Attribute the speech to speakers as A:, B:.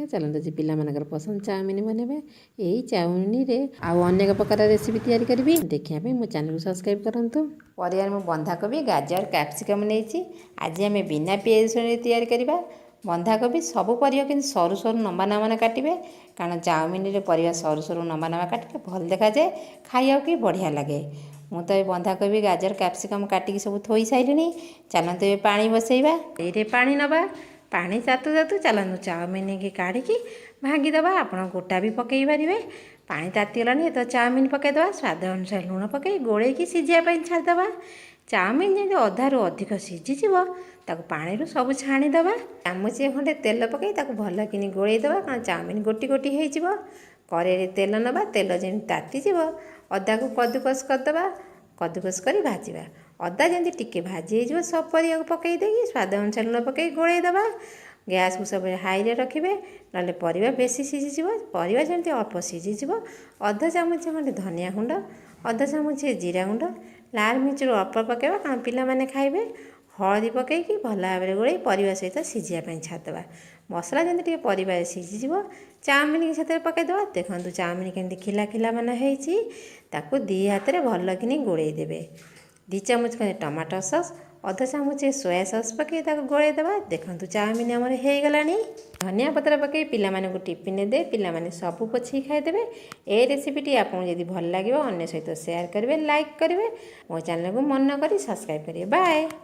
A: चलते जी पिलाମାନଙ୍କର पसंद चाउमिन बनेबे। यही चाउमिन रे आउ अनेक प्रकार रेसिपी तैयारी करी देखिए मो चैनल को सब्सक्राइब करूँ। परिवार में बंधाकोबी गाजर कैप्सिकम नहीं आज आम बिना पियाज रसुण तैयारी करवा। बंधाकोबी सब परिया कि सरू सरू लंबा नंबा काटे कारण चाउमिन रे परिया सरू सरू लंबा नंबा काटे भल देखा जाए खाइया कि बढ़िया लगे। मु तो बंधाकोबी गाजर कैप्सिकम काटिकी सब थोई सारे। चलते ये पानी बसैबा ये पानी नवा पानी तातु तातु चलते चाउमिन की काढ़ी भांगीदे। आप गोटा भी पकई पारे पानी तातीगलानी तो चाउमिन पकईदे स्वाद अनुसार लुण पकई गोल सीझापी छाड़ीदे। चाउमिन जमी अधारू अधिक सीझीज पानी सब छाणीदे। चामचे खंडे तेल पकई भल कि गोलईदे कारण चाउमिन गोटी गोटी हो। कड़े तेल नवा तेल जमी तातीज अदा को कद्दुकस करदे कद्दुकस कर भाजवा। अदा जमी टिके भाजी हो सब परिया पकई दे स्वाद अनुसार लुण पकई गोलईदे। गैस को सब हाई रखिए ना परिवा बेसी सीझीज परिवा जमी अल्प सीझीज। अधा चामच खंडे धनिया गुंड अधा चामच जीरा गुंड लाल मिर्च अल्प पकड़ा कारण पिला खाइबे। हलदी पकईकि भल भाव में गोल परिवा सहित सीझापी छाड़ीदे। मसला जमी परिवा सीझीज चाउमिन की साथ पकईदे। देखो चाउमिन केमती खिला खिला मन हो दी हाथ में भल कि गोलईदेवे। 2 चामच खंडे टमाटो सॉस अधा चामच सोया सॉस पकई गोलईदे। देखो चाउमिन आमर हो गला। धनिया पत्र पकई पिला टिफिन दे पिला सब पोछी खाईदे। ए रेसिपीटी आपको यदि भल लगे अन्य सहित शेयर करेंगे लाइक करेंगे। मो चैनल को मन करी सब्सक्राइब करेंगे। बाय।